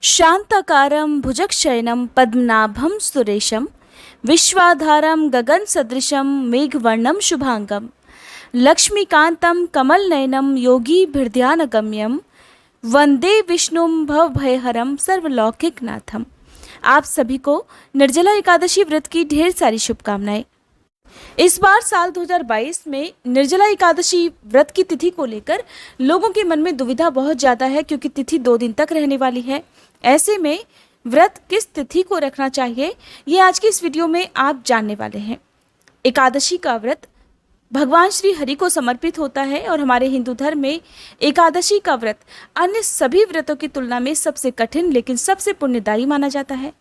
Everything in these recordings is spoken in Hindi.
शांताकारं भुजगशयनं पद्मनाभं सुरेशं विश्वाधारं गगनसदृशं मेघवर्णं शुभांगं लक्ष्मीकान्तं कमलनयनं योगीभिर्ध्यानगम्यं वंदे विष्णुं भवभयहरं सर्वलौकिकनाथम। आप सभी को निर्जला एकादशी व्रत की ढेर सारी शुभकामनाएं। इस बार साल 2022 में निर्जला एकादशी व्रत की तिथि को लेकर लोगों के मन में दुविधा बहुत ज़्यादा है, क्योंकि तिथि 2 दिन तक रहने वाली है। ऐसे में व्रत किस तिथि को रखना चाहिए, ये आज की इस वीडियो में आप जानने वाले हैं। एकादशी का व्रत भगवान श्री हरि को समर्पित होता है और हमारे हिंदू धर्म में एकादशी का व्रत अन्य सभी व्रतों की तुलना में सबसे कठिन लेकिन सबसे पुण्यदायी माना जाता है।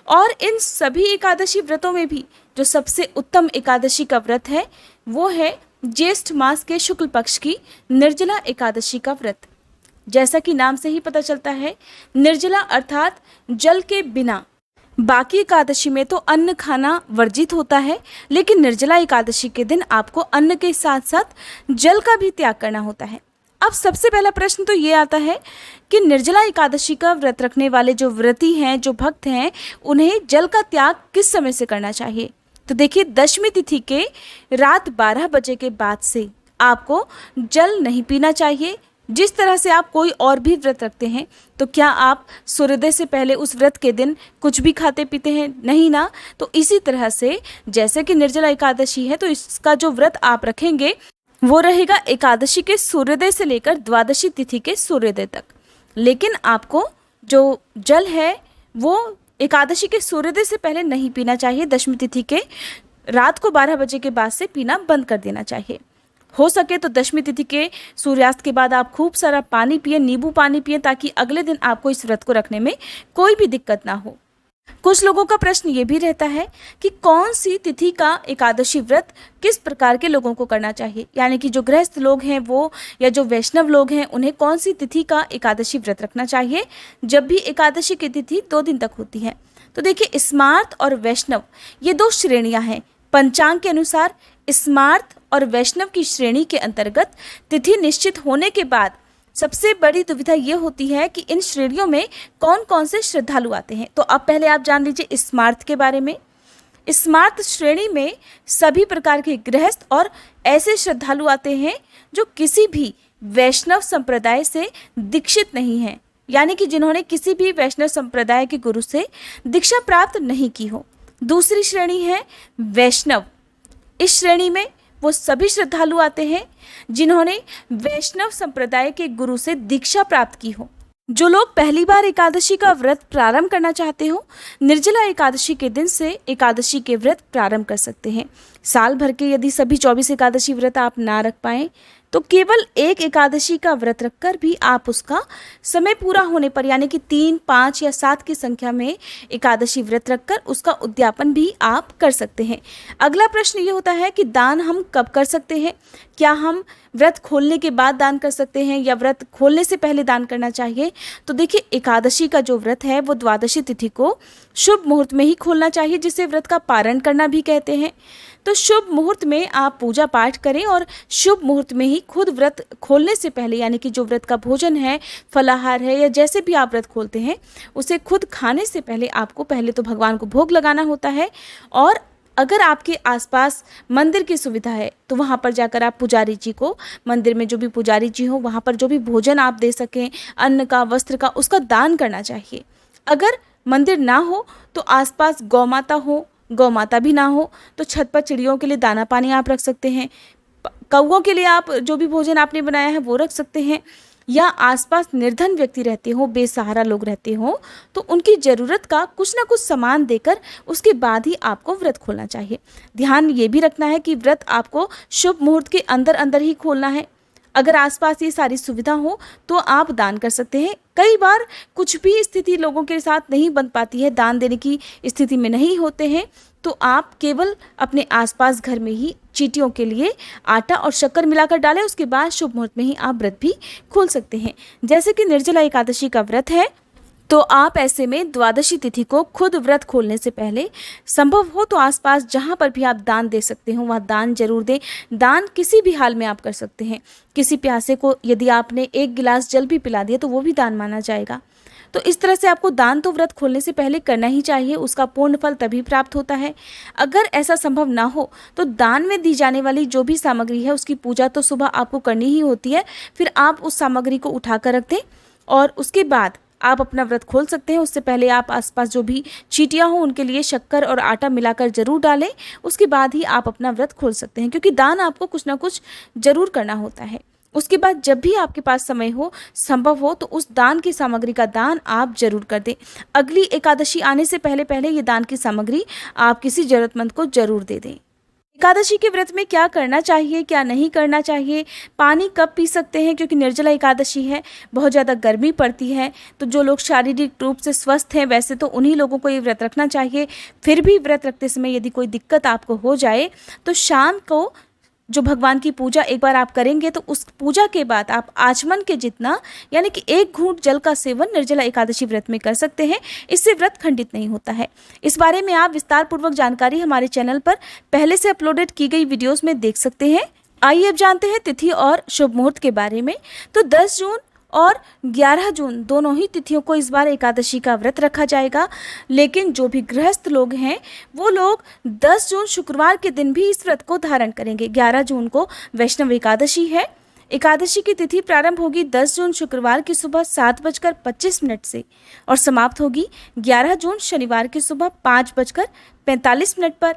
और इन सभी एकादशी व्रतों में भी जो सबसे उत्तम एकादशी का व्रत है वो है ज्येष्ठ मास के शुक्ल पक्ष की निर्जला एकादशी का व्रत। जैसा कि नाम से ही पता चलता है, निर्जला अर्थात जल के बिना। बाकी एकादशी में तो अन्न खाना वर्जित होता है, लेकिन निर्जला एकादशी के दिन आपको अन्न के साथ साथ जल का भी त्याग करना होता है। अब सबसे पहला प्रश्न तो ये आता है कि निर्जला एकादशी का व्रत रखने वाले जो व्रती हैं, जो भक्त हैं, उन्हें जल का त्याग किस समय से करना चाहिए। तो देखिए, दशमी तिथि के रात 12 बजे के बाद से आपको जल नहीं पीना चाहिए। जिस तरह से आप कोई और भी व्रत रखते हैं, तो क्या आप सूर्योदय से पहले उस व्रत के दिन कुछ भी खाते पीते हैं? नहीं ना। तो इसी तरह से जैसे कि निर्जला एकादशी है, तो इसका जो व्रत आप रखेंगे वो रहेगा एकादशी के सूर्योदय से लेकर द्वादशी तिथि के सूर्योदय तक। लेकिन आपको जो जल है वो एकादशी के सूर्योदय से पहले नहीं पीना चाहिए। दशमी तिथि के रात को 12 बजे के बाद से पीना बंद कर देना चाहिए। हो सके तो दशमी तिथि के सूर्यास्त के बाद आप खूब सारा पानी पिए, नींबू पानी पिए, ताकि अगले दिन आपको इस व्रत को रखने में कोई भी दिक्कत ना हो। कुछ लोगों का प्रश्न ये भी रहता है कि कौन सी तिथि का एकादशी व्रत किस प्रकार के लोगों को करना चाहिए, यानी कि जो गृहस्थ लोग हैं वो या जो वैष्णव लोग हैं उन्हें कौन सी तिथि का एकादशी व्रत रखना चाहिए, जब भी एकादशी की तिथि 2 दिन तक होती है। तो देखिए, स्मार्त और वैष्णव ये 2 श्रेणियां हैं। पंचांग के अनुसार स्मार्त और वैष्णव की श्रेणी के अंतर्गत तिथि निश्चित होने के बाद सबसे बड़ी दुविधा ये होती है कि इन श्रेणियों में कौन कौन से श्रद्धालु आते हैं। तो अब पहले आप जान लीजिए स्मार्त के बारे में। स्मार्त श्रेणी में सभी प्रकार के गृहस्थ और ऐसे श्रद्धालु आते हैं जो किसी भी वैष्णव संप्रदाय से दीक्षित नहीं हैं, यानी कि जिन्होंने किसी भी वैष्णव संप्रदाय के गुरु से दीक्षा प्राप्त नहीं की हो। दूसरी श्रेणी है वैष्णव। इस श्रेणी में वो सभी श्रद्धालु आते हैं जिन्होंने वैष्णव संप्रदाय के गुरु से दीक्षा प्राप्त की हो। जो लोग पहली बार एकादशी का व्रत प्रारंभ करना चाहते हो, निर्जला एकादशी के दिन से एकादशी के व्रत प्रारंभ कर सकते हैं। साल भर के यदि सभी 24 एकादशी व्रत आप ना रख पाएँ तो केवल एक एकादशी का व्रत रखकर भी आप उसका समय पूरा होने पर, यानी कि 3, 5 या 7 की संख्या में एकादशी व्रत रखकर उसका उद्यापन भी आप कर सकते हैं। अगला प्रश्न ये होता है कि दान हम कब कर सकते हैं। क्या हम व्रत खोलने के बाद दान कर सकते हैं या व्रत खोलने से पहले दान करना चाहिए। तो देखिए, एकादशी का जो व्रत है वो द्वादशी तिथि को शुभ मुहूर्त में ही खोलना चाहिए, जिसे व्रत का पारण करना भी कहते हैं। तो शुभ मुहूर्त में आप पूजा पाठ करें और शुभ मुहूर्त में ही खुद व्रत खोलने से पहले, यानी कि जो व्रत का भोजन है, फलाहार है या जैसे भी आप व्रत खोलते हैं, उसे खुद खाने से पहले आपको पहले तो भगवान को भोग लगाना होता है। और अगर आपके आसपास मंदिर की सुविधा है तो वहाँ पर जाकर आप पुजारी जी को, मंदिर में जो भी पुजारी जी हो, वहाँ पर जो भी भोजन आप दे सकें, अन्न का, वस्त्र का, उसका दान करना चाहिए। अगर मंदिर ना हो तो आसपास गौ माता हो, गौ माता भी ना हो तो छत पर चिड़ियों के लिए दाना पानी आप रख सकते हैं। कौवों के लिए आप जो भी भोजन आपने बनाया है वो रख सकते हैं। या आसपास निर्धन व्यक्ति रहते हो, बेसहारा लोग रहते हो, तो उनकी ज़रूरत का कुछ ना कुछ सामान देकर उसके बाद ही आपको व्रत खोलना चाहिए। ध्यान ये भी रखना है कि व्रत आपको शुभ मुहूर्त के अंदर अंदर ही खोलना है। अगर आसपास ये सारी सुविधा हो तो आप दान कर सकते हैं। कई बार कुछ भी स्थिति लोगों के साथ नहीं बन पाती है, दान देने की स्थिति में नहीं होते हैं, तो आप केवल अपने आसपास घर में ही चींटियों के लिए आटा और शक्कर मिलाकर डालें। उसके बाद शुभ मुहूर्त में ही आप व्रत भी खोल सकते हैं। जैसे कि निर्जला एकादशी का व्रत है, तो आप ऐसे में द्वादशी तिथि को खुद व्रत खोलने से पहले संभव हो तो आसपास जहाँ पर भी आप दान दे सकते हो वहाँ दान जरूर दें। दान किसी भी हाल में आप कर सकते हैं। किसी प्यासे को यदि आपने 1 गिलास जल भी पिला दिया तो वो भी दान माना जाएगा। तो इस तरह से आपको दान तो व्रत खोलने से पहले करना ही चाहिए, उसका पूर्ण फल तभी प्राप्त होता है। अगर ऐसा संभव ना हो तो दान में दी जाने वाली जो भी सामग्री है उसकी पूजा तो सुबह आपको करनी ही होती है। फिर आप उस सामग्री को उठा कर रख दें और उसके बाद आप अपना व्रत खोल सकते हैं। उससे पहले आप आसपास जो भी चींटियाँ हों उनके लिए शक्कर और आटा मिलाकर जरूर डालें, उसके बाद ही आप अपना व्रत खोल सकते हैं, क्योंकि दान आपको कुछ ना कुछ जरूर करना होता है। उसके बाद जब भी आपके पास समय हो, संभव हो, तो उस दान की सामग्री का दान आप जरूर कर दें। अगली एकादशी आने से पहले पहले ये दान की सामग्री आप किसी जरूरतमंद को जरूर दे दें। एकादशी के व्रत में क्या करना चाहिए, क्या नहीं करना चाहिए, पानी कब पी सकते हैं, क्योंकि निर्जला एकादशी है, बहुत ज़्यादा गर्मी पड़ती है, तो जो लोग शारीरिक रूप से स्वस्थ हैं वैसे तो उन्हीं लोगों को ये व्रत रखना चाहिए। फिर भी व्रत रखते समय यदि कोई दिक्कत आपको हो जाए तो शाम को जो भगवान की पूजा एक बार आप करेंगे तो उस पूजा के बाद आप आचमन के जितना यानी कि 1 घूंट जल का सेवन निर्जला एकादशी व्रत में कर सकते हैं। इससे व्रत खंडित नहीं होता है। इस बारे में आप विस्तार पूर्वक जानकारी हमारे चैनल पर पहले से अपलोडेड की गई वीडियोस में देख सकते हैं। आइए अब जानते हैं तिथि और शुभ मुहूर्त के बारे में। तो 10 जून और 11 जून दोनों ही तिथियों को इस बार एकादशी का व्रत रखा जाएगा, लेकिन जो भी गृहस्थ लोग हैं वो लोग 10 जून शुक्रवार के दिन भी इस व्रत को धारण करेंगे। 11 जून को वैष्णव एकादशी है। एकादशी की तिथि प्रारंभ होगी 10 जून शुक्रवार की सुबह 7:25 से और समाप्त होगी 11 जून शनिवार की सुबह 5:45 पर।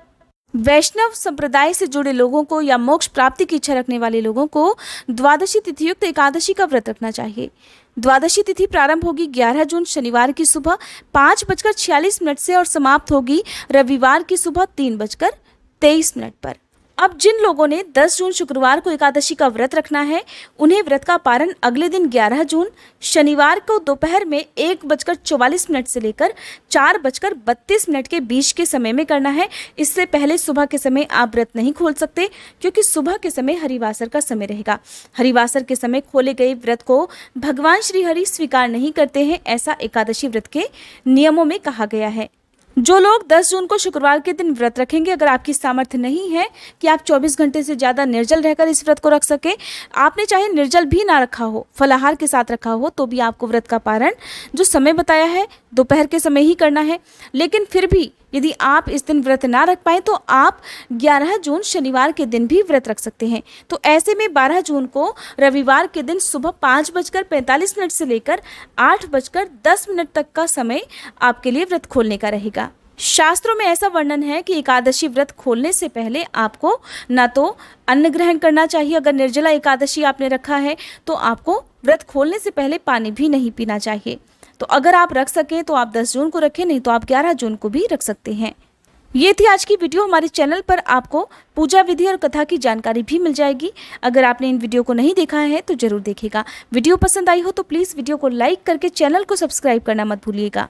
वैष्णव संप्रदाय से जुड़े लोगों को या मोक्ष प्राप्ति की इच्छा रखने वाले लोगों को द्वादशी तिथि युक्त एकादशी का व्रत रखना चाहिए। द्वादशी तिथि प्रारंभ होगी 11 जून शनिवार की सुबह 5:46 से और समाप्त होगी रविवार की सुबह 3:23 पर। अब जिन लोगों ने 10 जून शुक्रवार को एकादशी का व्रत रखना है उन्हें व्रत का पारण अगले दिन 11 जून शनिवार को दोपहर में 1:44 से लेकर 4:32 के बीच के समय में करना है। इससे पहले सुबह के समय आप व्रत नहीं खोल सकते, क्योंकि सुबह के समय हरिवासर का समय रहेगा। हरिवासर के समय खोले गए व्रत को भगवान श्री हरि स्वीकार नहीं करते हैं, ऐसा एकादशी व्रत के नियमों में कहा गया है। जो लोग 10 जून को शुक्रवार के दिन व्रत रखेंगे, अगर आपकी सामर्थ्य नहीं है कि आप 24 घंटे से ज़्यादा निर्जल रहकर इस व्रत को रख सके, आपने चाहे निर्जल भी ना रखा हो, फलाहार के साथ रखा हो, तो भी आपको व्रत का पारण जो समय बताया है दोपहर के समय ही करना है। लेकिन फिर भी यदि आप इस दिन व्रत ना रख पाए तो आप 11 जून शनिवार के दिन भी व्रत रख सकते हैं। तो ऐसे में 12 जून को रविवार के दिन सुबह 5:45 से लेकर 8:10 तक का समय आपके लिए व्रत खोलने का रहेगा। शास्त्रों में ऐसा वर्णन है कि एकादशी व्रत खोलने से पहले आपको ना तो अन्न ग्रहण करना चाहिए, अगर निर्जला एकादशी आपने रखा है तो आपको व्रत खोलने से पहले पानी भी नहीं पीना चाहिए। तो अगर आप रख सकें तो आप 10 जून को रखें, नहीं तो आप 11 जून को भी रख सकते हैं। ये थी आज की वीडियो। हमारे चैनल पर आपको पूजा विधि और कथा की जानकारी भी मिल जाएगी। अगर आपने इन वीडियो को नहीं देखा है तो जरूर देखिएगा। वीडियो पसंद आई हो तो प्लीज़ वीडियो को लाइक करके चैनल को सब्सक्राइब करना मत भूलिएगा।